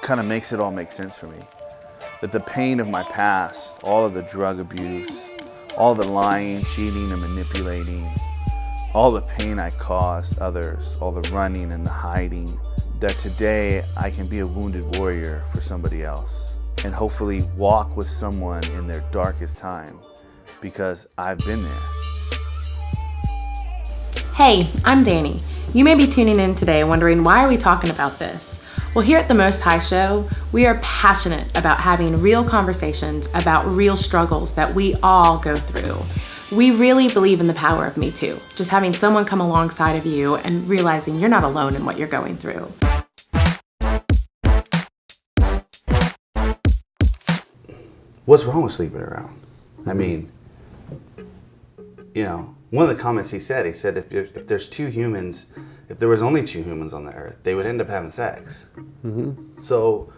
kind of makes it all make sense for me. That the pain of my past, all of the drug abuse, all the lying, cheating, and manipulating, all the pain I caused others, all the running and the hiding, that today I can be a wounded warrior for somebody else and hopefully walk with someone in their darkest time because I've been there. Hey, I'm Danny. You may be tuning in today wondering, why are we talking about this? Well, here at the Most High Show, we are passionate about having real conversations about real struggles that we all go through. We really believe in the power of Me Too, just having someone come alongside of you and realizing you're not alone in what you're going through. What's wrong with sleeping around? I mean, you know, one of the comments he said if there's two humans, if there was only two humans on the earth, they would end up having sex. Mm-hmm. So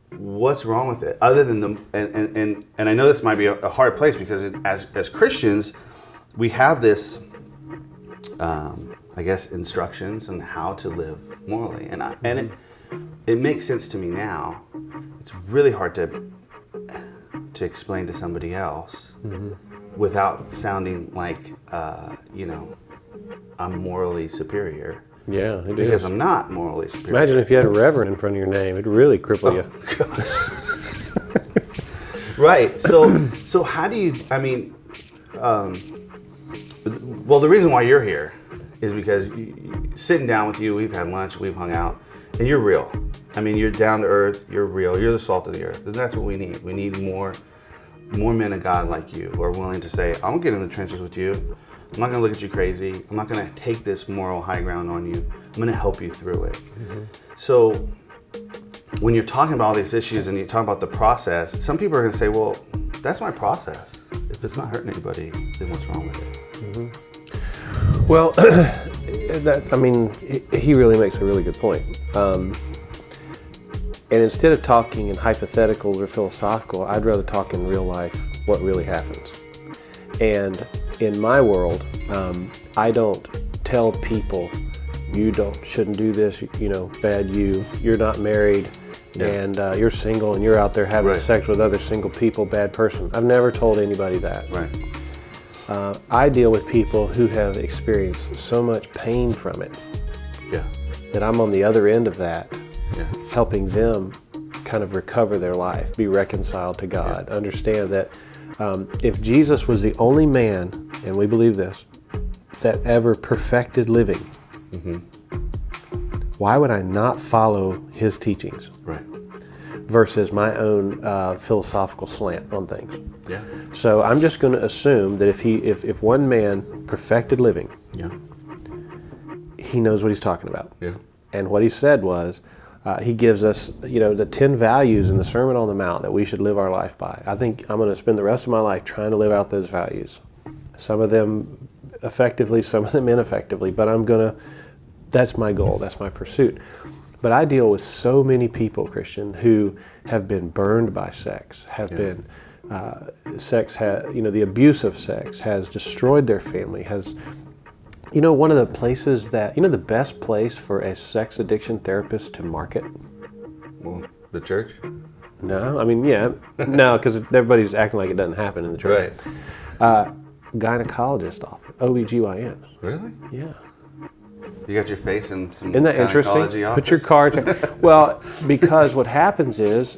what's wrong with it? Other than and I know this might be a hard place because as Christians, we have this, I guess, instructions on how to live morally. And it makes sense to me now. It's really hard to explain to somebody else without sounding like, I'm morally superior. Yeah, it is. Because I'm not morally superior. Imagine if you had a reverend in front of your name. It'd really cripple you. Right. So how do you, well, the reason why you're here is because sitting down with you, we've had lunch, we've hung out, and you're real. I mean, you're down to earth, you're real, you're the salt of the earth. And that's what we need. We need more men of God like you who are willing to say, I'm gonna get in the trenches with you. I'm not gonna look at you crazy. I'm not gonna take this moral high ground on you. I'm gonna help you through it. Mm-hmm. So when you're talking about all these issues and you're talking about the process, some people are gonna say, well, that's my process. If it's not hurting anybody, then what's wrong with it? Mm-hmm. Well, he really makes a really good point. And instead of talking in hypotheticals or philosophical, I'd rather talk in real life, what really happens. And in my world, I don't tell people, you shouldn't do this, bad you're not married, and you're single and you're out there having sex with other single people, bad person. I've never told anybody that. Right. I deal with people who have experienced so much pain from it that I'm on the other end of that, helping them kind of recover their life, be reconciled to God, understand that if Jesus was the only man, and we believe this, that ever perfected living, why would I not follow his teachings? Right. Versus my own philosophical slant on things. Yeah. So I'm just going to assume that if one man perfected living, he knows what he's talking about. Yeah. And what he said was, he gives us, the 10 values in the Sermon on the Mount that we should live our life by. I think I'm going to spend the rest of my life trying to live out those values. Some of them effectively, some of them ineffectively, but that's my goal, that's my pursuit. But I deal with so many people, Christian, who have been burned by sex, the abuse of sex has destroyed their family, one of the places that, the best place for a sex addiction therapist to market? Well, the church? No, no, because everybody's acting like it doesn't happen in the church. Right. Gynecologist office, OBGYN. Really? Yeah. You got your face in some Isn't that interesting? office? Put your card. Well, because what happens is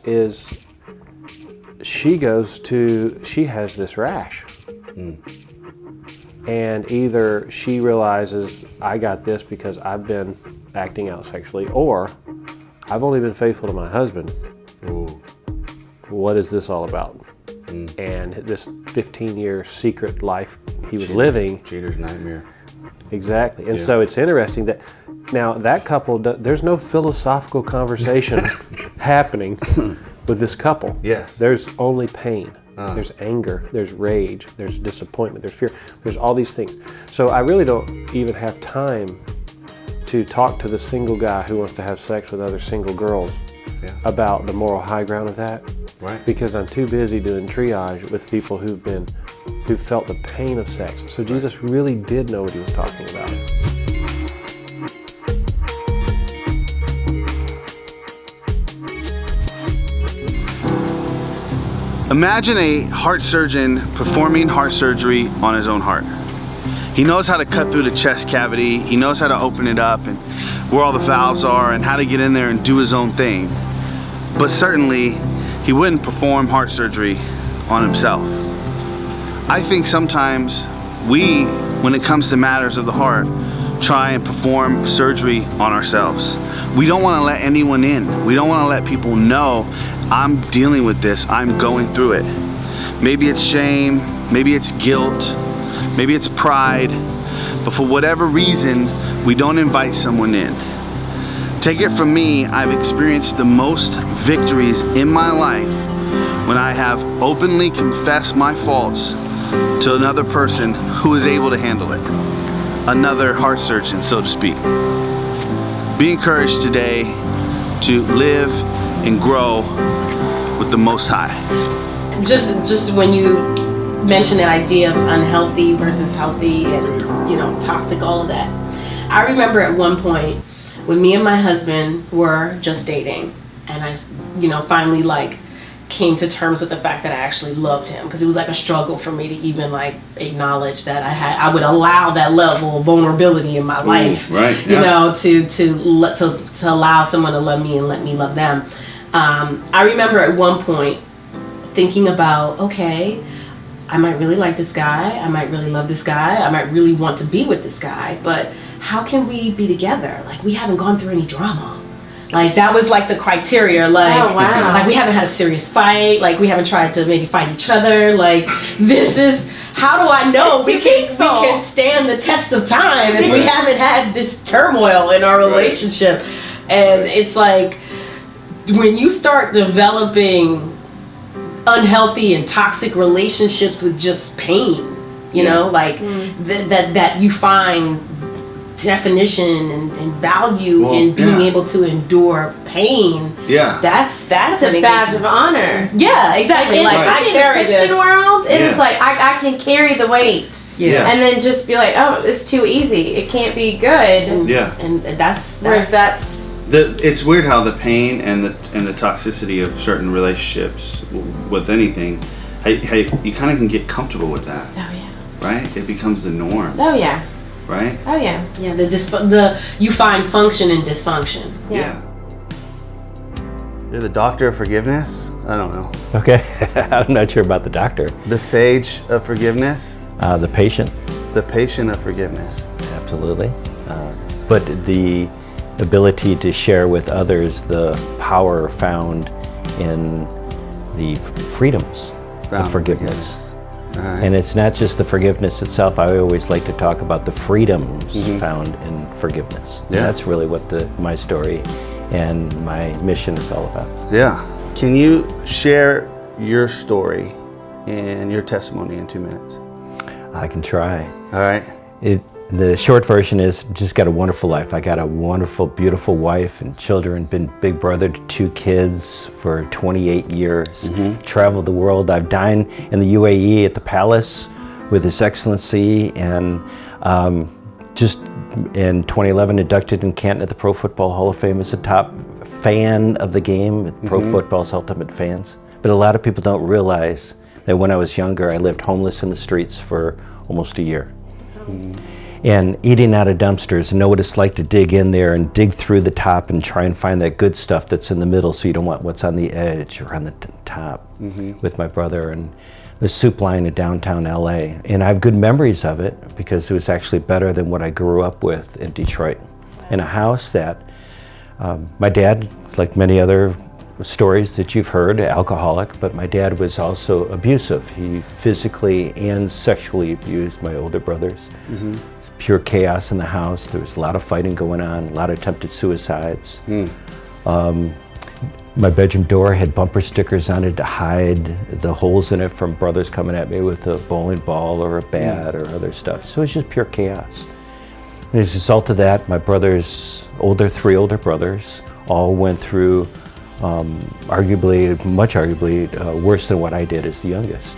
she has this rash. And either she realizes I got this because I've been acting out sexually, or I've only been faithful to my husband. Ooh. What is this all about? And this 15-year secret life he was living. Cheater's nightmare. Exactly. And so it's interesting that now that couple, there's no philosophical conversation happening with this couple. Yes. There's only pain. There's anger, there's rage, there's disappointment, there's fear, there's all these things. So I really don't even have time to talk to the single guy who wants to have sex with other single girls about the moral high ground of that. Right. Because I'm too busy doing triage with people who felt the pain of sex. So Jesus really did know what he was talking about. Imagine a heart surgeon performing heart surgery on his own heart. He knows how to cut through the chest cavity, he knows how to open it up and where all the valves are and how to get in there and do his own thing. But certainly, he wouldn't perform heart surgery on himself. I think sometimes we, when it comes to matters of the heart, try and perform surgery on ourselves. We don't want to let anyone in. We don't want to let people know, I'm dealing with this, I'm going through it. Maybe it's shame, maybe it's guilt, maybe it's pride, but for whatever reason, we don't invite someone in. Take it from me, I've experienced the most victories in my life when I have openly confessed my faults to another person who is able to handle it. Another heart surgeon, so to speak. Be encouraged today to live and grow with the Most High. Just when you mention that idea of unhealthy versus healthy and, toxic, all of that. I remember at one point when me and my husband were just dating and I, finally came to terms with the fact that I actually loved him, because it was like a struggle for me to even acknowledge that I would allow that level of vulnerability in my life, right, yeah. to allow someone to love me and let me love them. I remember at one point thinking about, okay, I might really like this guy, I might really love this guy, I might really want to be with this guy, but how can we be together? We haven't gone through any drama. That was the criteria. Oh, wow. We haven't had a serious fight. We haven't tried to maybe fight each other. This is, how do I know we can stand the test of time if we haven't had this turmoil in our relationship? And it's when you start developing unhealthy and toxic relationships with just pain, that you find definition and value in being able to endure pain. Yeah. That's a badge of honor. Yeah, exactly. Especially in the Christian world, it is I can carry the weight. Yeah. And then just be oh, it's too easy. It can't be good. Yeah. And that's it's weird how the pain and the toxicity of certain relationships with anything, how you kind of can get comfortable with that. Oh yeah. Right? It becomes the norm. Oh yeah. Right? Oh yeah. Yeah, you find function in dysfunction. Yeah. You're the doctor of forgiveness? I don't know. Okay, I'm not sure about the doctor. The sage of forgiveness? The patient, The patient of forgiveness. absolutely. But the ability to share with others the power found in the freedoms of forgiveness. Right. And it's not just the forgiveness itself. I always like to talk about the freedoms found in forgiveness. Yeah. That's really what my story and my mission is all about. Yeah. Can you share your story and your testimony in 2 minutes? I can try. All right. The short version is just got a wonderful life. I got a wonderful, beautiful wife and children, been big brother to 2 kids for 28 years, traveled the world. I've dined in the UAE at the Palace with His Excellency, and just in 2011 inducted in Canton at the Pro Football Hall of Fame as a top fan of the game, Pro Football's ultimate fans. But a lot of people don't realize that when I was younger, I lived homeless in the streets for almost a year. And eating out of dumpsters, and know what it's like to dig in there and dig through the top and try and find that good stuff that's in the middle, so you don't want what's on the edge or on the top, with my brother, and the soup line in downtown LA. And I have good memories of it because it was actually better than what I grew up with in Detroit. In a house that my dad, like many other stories that you've heard, alcoholic, but my dad was also abusive. He physically and sexually abused my older brothers. Pure chaos in the house. There was a lot of fighting going on, a lot of attempted suicides. My bedroom door had bumper stickers on it to hide the holes in it from brothers coming at me with a bowling ball or a bat or other stuff. So it was just pure chaos. And as a result of that, my brother's 3 older brothers all went through much arguably worse than what I did as the youngest.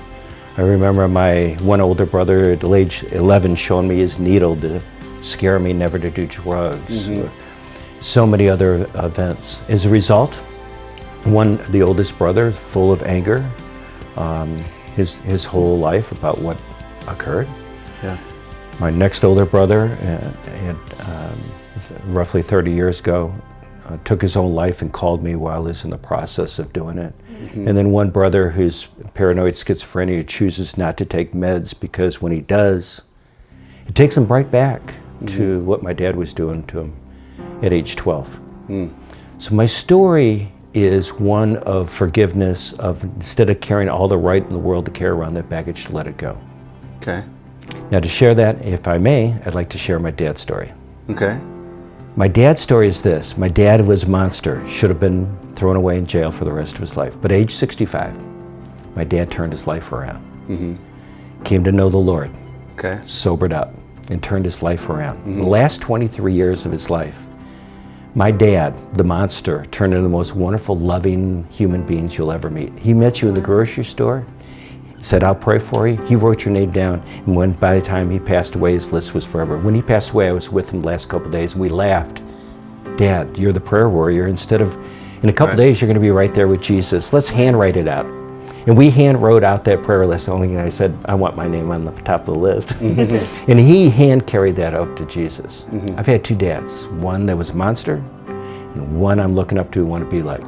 I remember my one older brother at age 11 showing me his needle to scare me never to do drugs. Or so many other events. As a result, the oldest brother, full of anger, his whole life about what occurred. Yeah. My next older brother, roughly 30 years ago, took his own life and called me while he was in the process of doing it. And then one brother who's paranoid schizophrenia chooses not to take meds because when he does, it takes him right back to what my dad was doing to him at age 12. So my story is one of forgiveness, of instead of carrying all the right in the world to carry around that baggage, to let it go. Okay. Now to share that, if I may, I'd like to share my dad's story. Okay. My dad's story is this. My dad was a monster, should have been thrown away in jail for the rest of his life. But age 65, my dad turned his life around. Came to know the Lord, Okay. sobered up, and turned his life around. In the last 23 years of his life, my dad, the monster, turned into the most wonderful, loving human beings you'll ever meet. He met you in the grocery store, said, I'll pray for you. He wrote your name down, and when by the time he passed away, his list was forever. When he passed away, I was with him the last couple of days, and we laughed. Dad, you're the prayer warrior. Instead of, in a couple of days, you're going to be right there with Jesus. Let's handwrite it out. And we hand wrote out that prayer list. Only I said, I want my name on the top of the list. And he hand carried that out to Jesus. I've had two dads, one that was a monster, and one I'm looking up to and want to be like.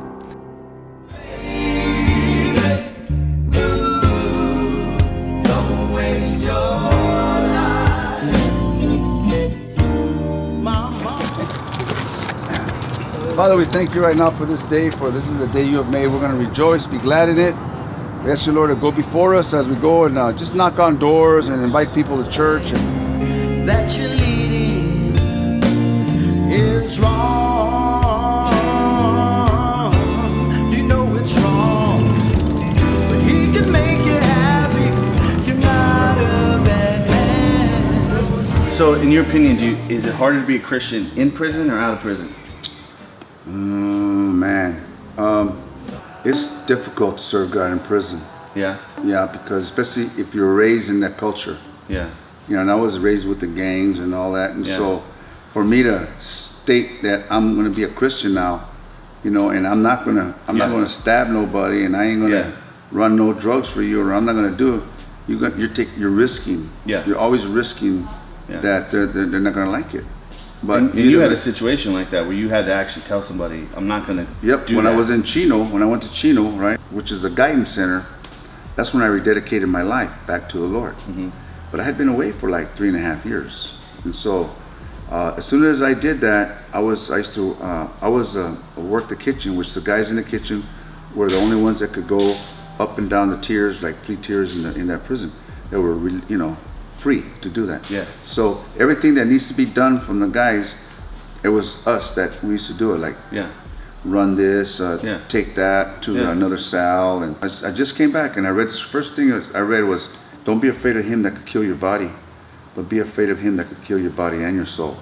Father, we thank you right now for this day, for this is the day you have made. We're going to rejoice, be glad in it. We ask you, Lord, to go before us as we go and just knock on doors and invite people to church. That you're leading is wrong. You know it's wrong, but he can make you happy. You're not a bad man. So, in your opinion, is it harder to be a Christian in prison or out of prison? Man, it's difficult to serve God in prison. Yeah. Yeah, because especially if you're raised in that culture. Yeah. You know, and I was raised with the gangs and all that, and Yeah. so for me to state that I'm going to be a Christian now, you know, and I'm not gonna stab nobody, and I ain't gonna Yeah. run no drugs for you, or I'm not gonna do it. You're risking. Yeah. You're always risking Yeah. that they're not gonna like it. But And you had a situation like that where you had to actually tell somebody, I'm not going to Yep, do when that. I was in Chino, when I went to Chino, right, which is a guidance center, that's when I rededicated my life back to the Lord. But I had been away for like 3.5 years. And so as soon as I did that, I worked the kitchen, which the guys in the kitchen were the only ones that could go up and down the tiers, like 3 tiers in that prison. They were really, free to do that. Yeah. So everything that needs to be done from the guys, it was us that we used to do it, like Yeah. run this, Yeah. take that to Yeah. another cell. And I just came back and I read, first thing I read was, don't be afraid of him that could kill your body, but be afraid of him that could kill your body and your soul.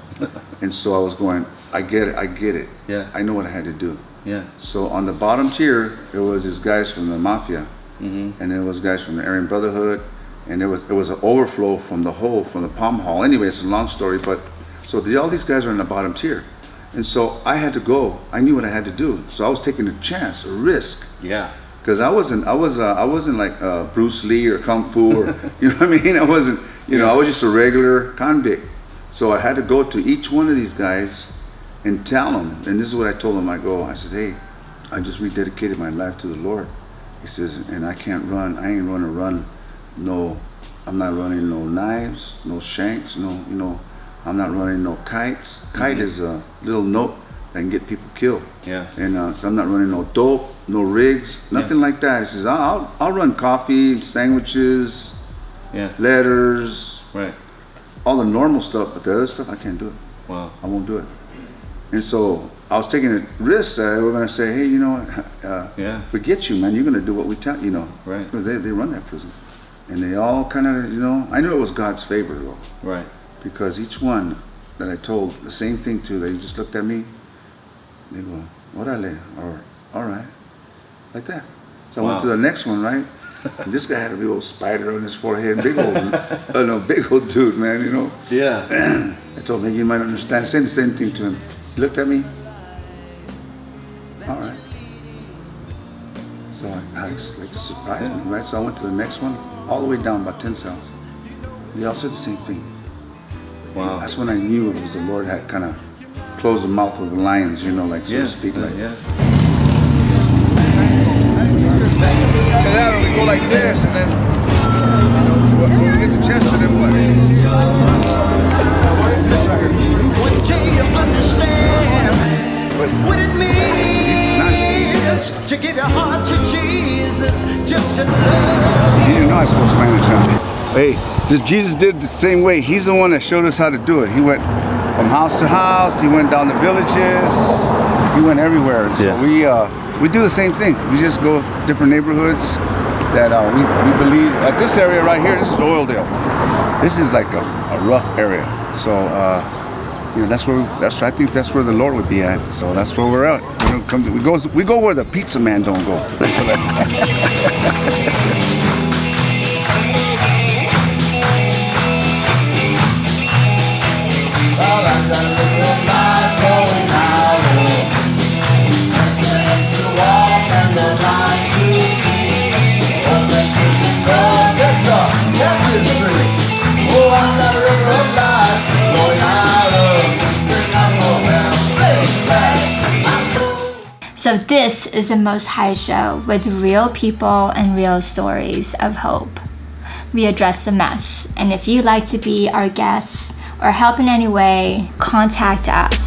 And so I was going, I get it. Yeah. I know what I had to do. Yeah. So on the bottom tier, it was these guys from the mafia, and then it was guys from the Aryan Brotherhood, and it was an overflow from the Palm Hall. Anyway, it's a long story, but so all these guys are in the bottom tier, and so I had to go. I knew what I had to do, so I was taking a chance, a risk, Yeah. because I wasn't like Bruce Lee or Kung Fu or you know what I mean. I wasn't, I was just a regular convict. So I had to go to each one of these guys and tell them, and this is what I told them. I said, hey, I just rededicated my life to the Lord. He says, and I can't run. I ain't gonna run. No, I'm not running no knives, no shanks, I'm not running no kites. Kite is a little note that can get people killed. Yeah. And so I'm not running no dope, no rigs, nothing like that. He says, I'll run coffee, sandwiches, Yeah. letters, Right. all the normal stuff, but the other stuff I can't do it. Wow. I won't do it. And so I was taking a risk that we're gonna say, hey, Yeah. forget you, man. You're gonna do what we tell you, Right. because they run that prison. And they all kind of, I knew it was God's favor though, Right. because each one that I told the same thing to, they just looked at me, they go, orale, or all right, like that. So I went Wow. to the next one, right? And this guy had a big old spider on his forehead, big old dude, man, Yeah. I told him, you might understand. I said the same thing to him. He looked at me, all right. So I like surprised me, right? So I went to the next one, all the way down about 10 cells. They all said the same thing. Wow. That's when I knew it was the Lord had kind of closed the mouth of the lions, you know, like so to speak. Like, yes. after that, we go like this, and then when we get the chest, and then what? One day you'll understand what it means to give your heart to Jesus, just to love. You didn't know I spoke Spanish, huh? Hey, Jesus did the same way. He's the one that showed us how to do it. He went from house to house. He went down the villages. He went everywhere. And so we do the same thing. We just go different neighborhoods that we believe. Like this area right here, this is Oildale. This is like a rough area. So you know, I think that's where the Lord would be at. So that's where we're at. We go where the pizza man don't go. So this is the Most High Show with real people and real stories of hope. We address the mess, and if you'd like to be our guests or help in any way, contact us